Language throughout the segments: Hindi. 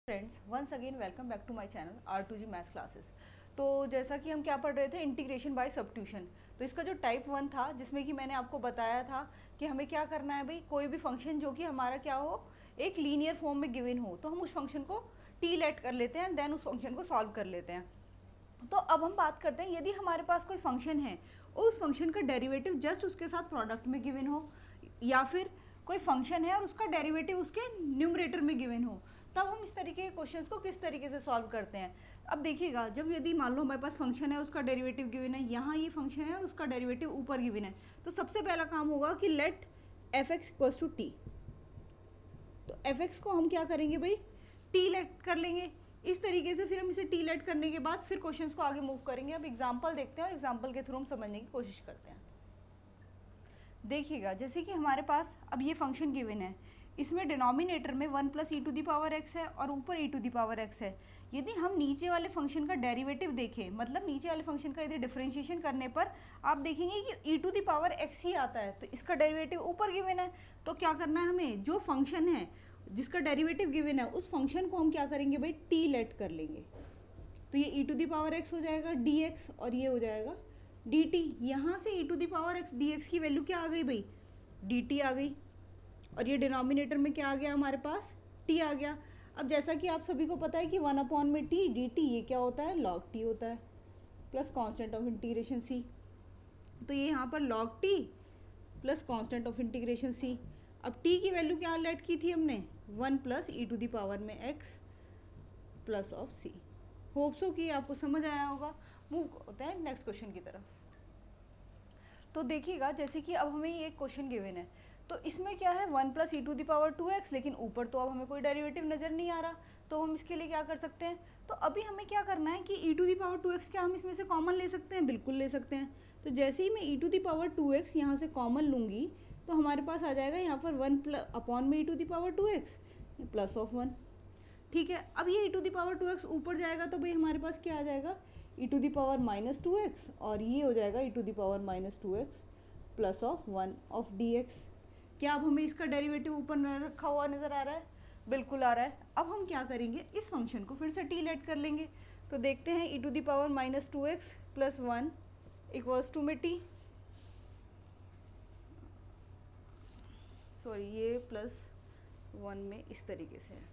Friends once again welcome back to my channel R2G maths classes. तो जैसा कि हम क्या पढ़ रहे थे, इंटीग्रेशन बाय सब्स्टिट्यूशन। तो इसका जो टाइप 1 था, जिसमें कि मैंने आपको बताया था कि हमें क्या करना है भाई, कोई भी फंक्शन जो कि हमारा क्या हो, एक लीनियर फॉर्म में गिवन हो, तो हम उस फंक्शन को टी लेट कर लेते हैं, देन उस फंक्शन को सॉल्व कर लेते हैं। तो अब हम बात करते हैं, यदि हमारे पास कोई फंक्शन है और उस फंक्शन का डेरिवेटिव जस्ट उसके साथ प्रोडक्ट में गिवन हो, या फिर कोई फंक्शन है और उसका डेरिवेटिव उसके न्यूमरेटर में गिवन हो, तब हम इस तरीके के क्वेश्चंस को किस तरीके से सॉल्व करते हैं। अब देखिएगा, जब यदि मान लो हमारे पास फंक्शन है, उसका डेरिवेटिव गिवन है, यहाँ ये फंक्शन है और उसका डेरिवेटिव ऊपर गिवन है, तो सबसे पहला काम होगा कि let f x equals to t. तो एफ एक्स को हम क्या करेंगे भाई, टी लेट कर लेंगे। इस तरीके से फिर हम इसे टी लेट करने के बाद फिर क्वेश्चंस को आगे मूव करेंगे। अब एग्जांपल देखते हैं और एग्जांपल के थ्रू हम समझने की कोशिश करते हैं। देखिएगा, जैसे कि हमारे पास अब ये फंक्शन गिवन है, इसमें डिनोमिनेटर में 1 plus e to the power x है और ऊपर e to the power x है। यदि हम नीचे वाले फंक्शन का डेरिवेटिव देखें, मतलब नीचे वाले फंक्शन का यदि डिफरेंशिएशन करने पर आप देखेंगे कि ई टू दी पावर एक्स ही आता है, तो इसका डेरिवेटिव ऊपर गिवन है। तो क्या करना है हमें, जो फंक्शन है जिसका डेरिवेटिव गिवन है, उस फंक्शन को हम क्या करेंगे भाई, टी लेट कर लेंगे। तो ये ई टू दी पावर एक्स हो जाएगा डी एक्स, और ये हो जाएगा डी टी। यहाँ से e to the power x d x की वैल्यू क्या आ गई भाई, डी टी आ गई, और ये डिनोमिनेटर में क्या आ गया हमारे पास, टी आ गया। अब जैसा कि आप सभी को पता है कि 1 अपॉन में टी डी टी, ये क्या होता है, लॉग टी होता है, plus constant of integration c. तो ये यहाँ पर log t plus constant of integration c. अब टी की वैल्यू क्या लेट की थी हमने, 1 plus e to the power में x plus of c. Hope so कि आपको समझ आया होगा। मूव होता है नेक्स्ट क्वेश्चन की तरफ। तो देखिएगा, जैसे कि अब हमें ये एक क्वेश्चन गिवन है, तो इसमें क्या है 1 plus e to the power 2x, लेकिन ऊपर तो अब हमें कोई डेरिवेटिव नज़र नहीं आ रहा। तो हम इसके लिए क्या कर सकते हैं, तो अभी हमें क्या करना है कि ई टू दी पावर 2x क्या हम इसमें से कॉमन ले सकते हैं, बिल्कुल ले सकते हैं। तो जैसे ही मैं ई टू दी पावर 2x यहाँ से कॉमन लूँगी, तो हमारे पास आ जाएगा यहाँ पर 1 अपॉन में e to the power 2x plus of 1। ठीक है, अब ये ई टू दी पावर 2x ऊपर जाएगा, तो भाई हमारे पास क्या आ जाएगा, e to the power minus 2x, और ये हो जाएगा e to the power minus 2x plus of 1 of d x. क्या अब हमें इसका डेरिवेटिव ऊपर रखा हुआ नज़र आ रहा है, बिल्कुल आ रहा है। अब हम क्या करेंगे, इस फंक्शन को फिर से टी लेट कर लेंगे। तो देखते हैं, e to the power minus 2x plus 1 equals to में टी, सॉरी ये प्लस 1 में इस तरीके से है।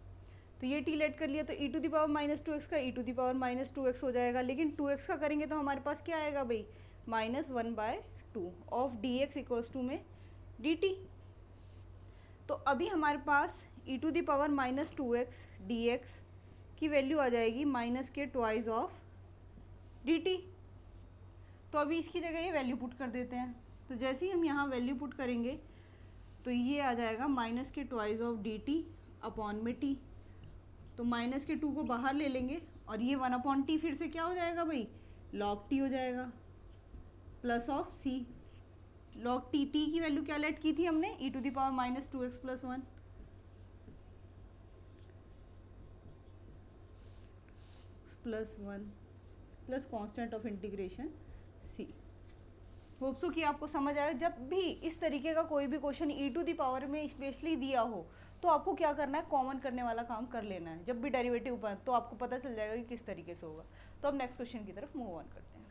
तो ये टी लेट कर लिया, तो e to the power minus 2x का e to the power minus 2x हो जाएगा, लेकिन 2x का करेंगे तो हमारे पास क्या आएगा भाई, minus 1/2 of d x equals to में डी टी। तो अभी हमारे पास e to the power minus 2x d x की वैल्यू आ जाएगी माइनस के ट्वाइस ऑफ डी टी। तो अभी इसकी जगह ये वैल्यू पुट कर देते हैं। तो जैसे ही हम यहाँ वैल्यू पुट करेंगे, तो ये आ जाएगा माइनस के twice of D T upon में टी। तो माइनस के 2 को बाहर ले लेंगे, और ये 1 अपॉन टी फिर से क्या हो जाएगा भाई, लॉग टी हो जाएगा, plus of c. Log t, t की वैल्यू क्या लेट की थी हमने, e to the power minus 2x plus 1 plus 1 plus constant of integration c. Hope so कि आपको समझ आया। जब भी इस तरीके का कोई भी question e to the power में स्पेशली दिया हो, तो आपको क्या करना है, कॉमन करने वाला काम कर लेना है। जब भी डेरिवेटिव ऊपर, तो आपको पता चल जाएगा कि किस तरीके से होगा। तो अब नेक्स्ट क्वेश्चन की तरफ मूव ऑन करते हैं।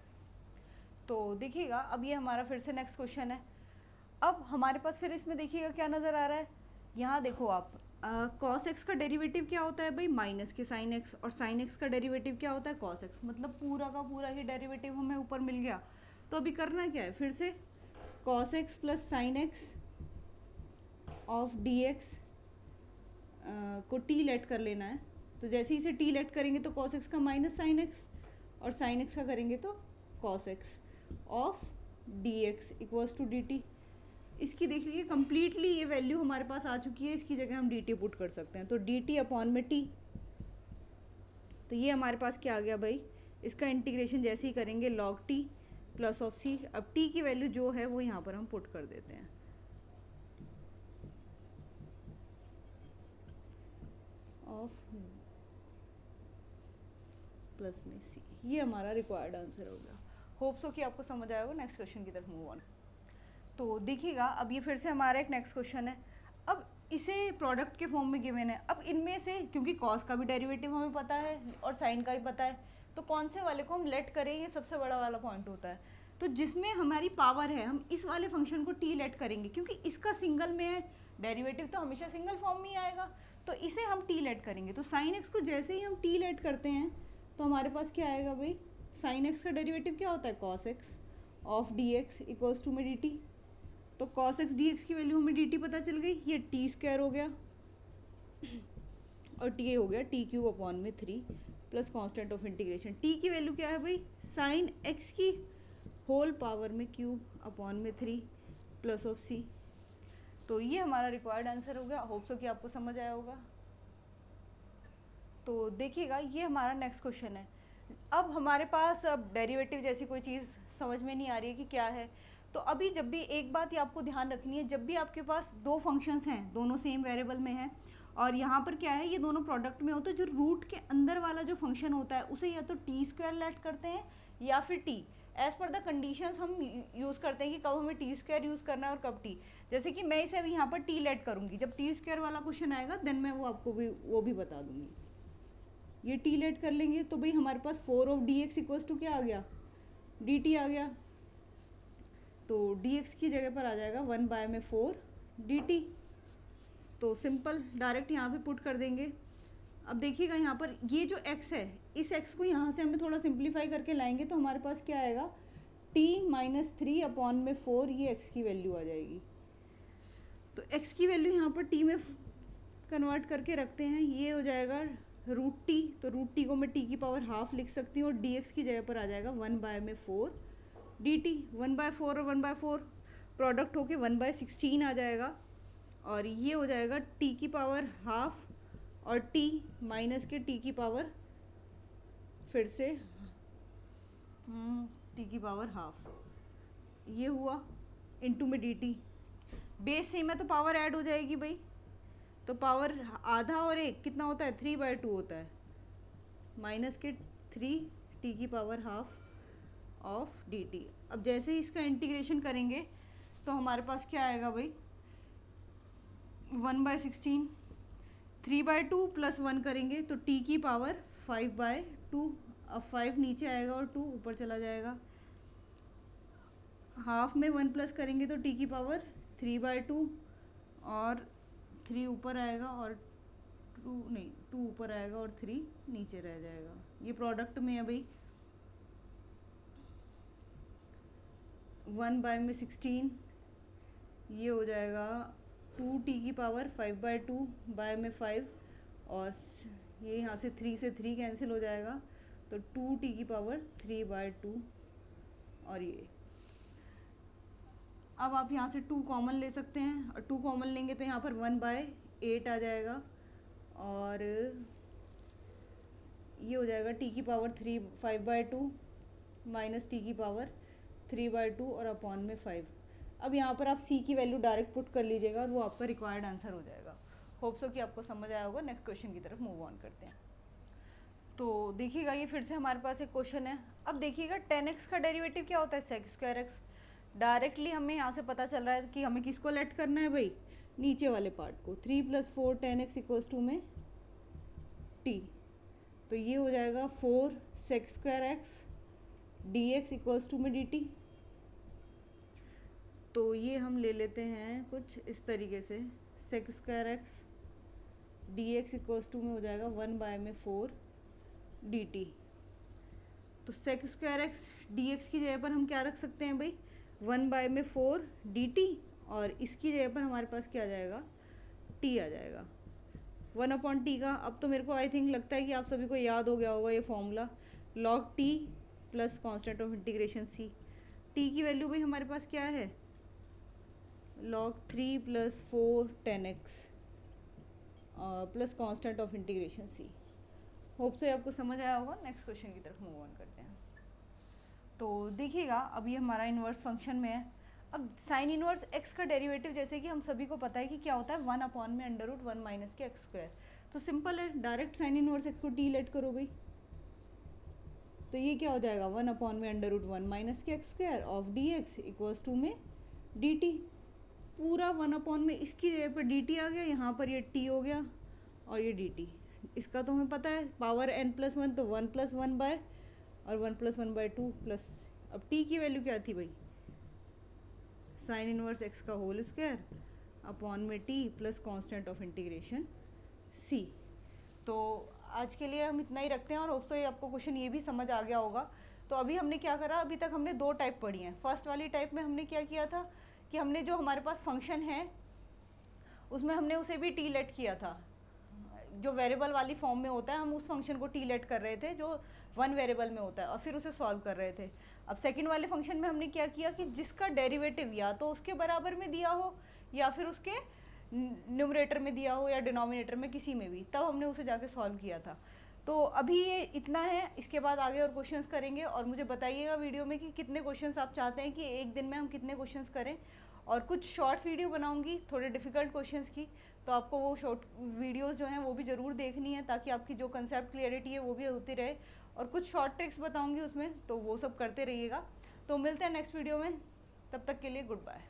तो देखिएगा, अब ये हमारा फिर से नेक्स्ट क्वेश्चन है। अब हमारे पास फिर इसमें देखिएगा क्या नज़र आ रहा है, यहाँ देखो आप, कॉस एक्स का डेरिवेटिव क्या होता है भाई, माइनस के साइन एक्स, और साइन एक्स का डेरिवेटिव क्या होता है, कॉस एक्स। मतलब पूरा का पूरा ही डेरिवेटिव हमें ऊपर मिल गया। तो अभी करना क्या है, फिर से cos x plus sine x of d x को टी लेट कर लेना है। तो जैसे ही इसे टी लेट करेंगे, तो कॉस एक्स का माइनस साइन एक्स, और साइन एक्स का करेंगे तो cos x of d x equals to d t. इसकी देख लीजिए, कम्प्लीटली ये वैल्यू हमारे पास आ चुकी है। इसकी जगह हम डी टी पुट कर सकते हैं, तो डी टी अपॉन में टी। तो ये हमारे पास क्या आ गया भाई, इसका इंटीग्रेशन जैसे ही करेंगे, लॉग टी प्लस ऑफ सी। अब टी की वैल्यू जो है वो यहाँ पर हम पुट कर देते हैं, ऑफ प्लस में सी। ये हमारा रिक्वायर्ड आंसर हो गया। होप सो कि आपको समझ आएगा। नेक्स्ट क्वेश्चन की तरफ मूव ऑन। तो देखिएगा, अब ये फिर से हमारा एक नेक्स्ट क्वेश्चन है। अब इसे प्रोडक्ट के फॉर्म में गिवन है। अब इनमें से क्योंकि कॉस का भी डेरिवेटिव हमें पता है और साइन का भी पता है, तो कौन से वाले को हम लेट करें, ये सबसे बड़ा वाला पॉइंट होता है। तो जिसमें हमारी पावर है हम इस वाले फंक्शन को टी लेट करेंगे, क्योंकि इसका सिंगल में है, डेरिवेटिव तो हमेशा सिंगल फॉर्म में ही आएगा, तो इसे हम टी लेट करेंगे। तो साइन एक्स को जैसे ही हम टी लेट करते हैं तो हमारे पास क्या आएगा भाई, साइन एक्स का डेरिवेटिव क्या होता है, cos x of d x equals to में डी टी। तो कॉस एक्स डी एक्स की वैल्यू हमें डी टी पता चल गई, ये टी स्क्वायर हो गया और टी हो गया टी क्यूब अपॉन में 3 plus constant of integration. T की वैल्यू क्या है भाई, साइन एक्स की होल पावर में क्यूब अपॉन में 3 प्लस ऑफ सी। तो ये हमारा रिक्वायर्ड आंसर हो गया। होप सो कि आपको समझ आया होगा। तो देखिएगा ये हमारा नेक्स्ट क्वेश्चन है। अब हमारे पास अब डेरिवेटिव जैसी कोई चीज़ समझ में नहीं आ रही है कि क्या है। तो अभी जब भी एक बात ये आपको ध्यान रखनी है, जब भी आपके पास दो फंक्शंस हैं, दोनों सेम वेरिएबल में हैं और यहाँ पर क्या है, ये दोनों प्रोडक्ट में हो, तो जो रूट के अंदर वाला जो फंक्शन होता है उसे या तो टी स्क्वायर लेट करते हैं या फिर t, as per the conditions हम यूज़ करते हैं कि कब हमें टी स्क्वायर यूज़ करना है और कब टी। जैसे कि मैं इसे अभी यहाँ पर टी लेट करूँगी, जब टी स्क्वायर वाला क्वेश्चन आएगा देन मैं वो आपको भी बता दूँगी। ये टी लेट कर लेंगे तो भाई हमारे पास 4 of d x equals to क्या आ गया, डी टी आ गया। तो डी एक्स की जगह पर आ जाएगा 1 बाय में 4 डी टी। तो सिंपल डायरेक्ट यहाँ पे पुट कर देंगे। अब देखिएगा यहाँ पर ये जो x है, इस x को यहाँ से हमें थोड़ा सिंप्लीफाई करके लाएंगे तो हमारे पास क्या आएगा, t माइनस 3 अपॉन में 4, ये x की वैल्यू आ जाएगी। तो x की वैल्यू यहाँ पर t में कन्वर्ट करके रखते हैं, ये हो जाएगा रूट टी। तो रूट टी को मैं t की पावर हाफ लिख सकती हूँ और dx की जगह पर आ जाएगा 1 बाय में 4 dt। 1 बाय 4 और 1 बाय 4 प्रोडक्ट होके 1 बाय 16 आ जाएगा और ये हो जाएगा t की पावर हाफ और t माइनस के t की पावर फिर से t की पावर हाफ, ये हुआ इनटू में dt। बेस सेम है तो पावर ऐड हो जाएगी भाई, तो पावर आधा और एक कितना होता है, 3/2 होता है, माइनस के 3 t की पावर हाफ ऑफ dt। अब जैसे ही इसका इंटीग्रेशन करेंगे तो हमारे पास क्या आएगा भाई, 1/16, 3/2 प्लस 1 करेंगे तो t की पावर 5/2। अब 5 नीचे आएगा और 2 ऊपर चला जाएगा। हाफ में 1 प्लस करेंगे तो t की पावर 3/2 और 3 ऊपर आएगा और 2 ऊपर आएगा और 3 नीचे रह जाएगा। ये प्रोडक्ट में है भाई, 1 बाय में 16, ये हो जाएगा 2t की पावर 5/2 बाय में 5 और ये यहाँ से 3 से 3 कैंसिल हो जाएगा तो 2t की पावर 3/2 और ये। अब आप यहाँ से 2 कॉमन ले सकते हैं और 2 कॉमन लेंगे तो यहाँ पर 1/8 आ जाएगा और ये हो जाएगा t की पावर 5/2 माइनस t की पावर 3/2 और अपॉन में 5। अब यहाँ पर आप c की वैल्यू डायरेक्ट पुट कर लीजिएगा और वो आपका रिक्वायर्ड आंसर हो जाएगा। होप सो कि आपको समझ आया होगा। नेक्स्ट क्वेश्चन की तरफ मूव ऑन करते हैं। तो देखिएगा ये फिर से हमारे पास एक क्वेश्चन है। अब देखिएगा 10x का डेरिवेटिव क्या होता है, सेक स्क्वायर एक्स। डायरेक्टली हमें यहाँ से पता चल रहा है कि हमें किसको लेट करना है भाई, नीचे वाले पार्ट को। 3 + 4 10x इक्वल्स टू में t। तो ये हो जाएगा 4 sec square x dx equals to में dt। तो ये हम ले लेते हैं कुछ इस तरीके से, sec square x dx equals to में हो जाएगा 1 बाय में 4 dt। तो सेक स्क्वायर एक्स dx की जगह पर हम क्या रख सकते हैं भाई, 1 बाय में 4 dt और इसकी जगह पर हमारे पास क्या आ जाएगा, t आ जाएगा 1/t का। अब तो मेरे को आई थिंक लगता है कि आप सभी को याद हो गया होगा ये formula, log t plus constant of integration c। t की वैल्यू भाई हमारे पास क्या है, log 3 + 4 10x plus constant of integration c। Hope से आपको समझ आया होगा। नेक्स्ट क्वेश्चन की तरफ मूव ऑन करते हैं। तो देखिएगा अब ये हमारा इन्वर्स फंक्शन में है। अब साइन इन्वर्स x का डेरिवेटिव जैसे कि हम सभी को पता है कि क्या होता है, 1/(1 - के x²। तो सिंपल है, डायरेक्ट साइन इन्वर्स x को t लेट करो भाई। तो ये क्या हो जाएगा, 1/(1 - k x² of dx equals to में dt। पूरा 1 में इसकी जगह पर dt आ गया, यहाँ पर ये t हो गया और ये dt। इसका तो हमें पता है पावर n+1 तो 1+1 बाय और 1+1/2 प्लस, अब t की वैल्यू क्या थी भाई, साइन इनवर्स x का होल स्क्वायर अपॉन में t plus constant of integration c। तो आज के लिए हम इतना ही रखते हैं और होप सो ये आपको क्वेश्चन ये भी समझ आ गया होगा। तो अभी हमने क्या करा, अभी तक हमने 2 टाइप पढ़ी हैं। फर्स्ट वाली टाइप में हमने क्या किया था कि हमने जो हमारे पास फंक्शन है उसमें हमने उसे भी टी लेट किया था, जो वेरिएबल वाली फॉर्म में होता है हम उस फंक्शन को टी लेट कर रहे थे जो 1 वेरिएबल में होता है और फिर उसे सॉल्व कर रहे थे। अब सेकंड वाले फंक्शन में हमने क्या किया कि जिसका डेरिवेटिव या तो उसके बराबर में दिया हो या फिर उसके न्यूमरेटर में दिया हो या डिनोमिनेटर में, किसी में भी, तब हमने उसे जाके सॉल्व किया था। तो अभी ये इतना है, इसके बाद आगे और क्वेश्चंस करेंगे और मुझे बताइएगा वीडियो में कि कितने क्वेश्चंस आप चाहते हैं कि एक दिन में हम कितने क्वेश्चंस करें। और कुछ शॉर्ट्स वीडियो बनाऊंगी थोड़े डिफ़िकल्ट क्वेश्चंस की, तो आपको वो शॉर्ट वीडियोस जो हैं वो भी ज़रूर देखनी है ताकि आपकी जो कंसेप्ट क्लियरिटी है वो भी होती रहे। और कुछ शॉर्ट ट्रिक्स बताऊँगी उसमें, तो वो सब करते रहिएगा। तो मिलते हैं नेक्स्ट वीडियो में, तब तक के लिए गुड बाय।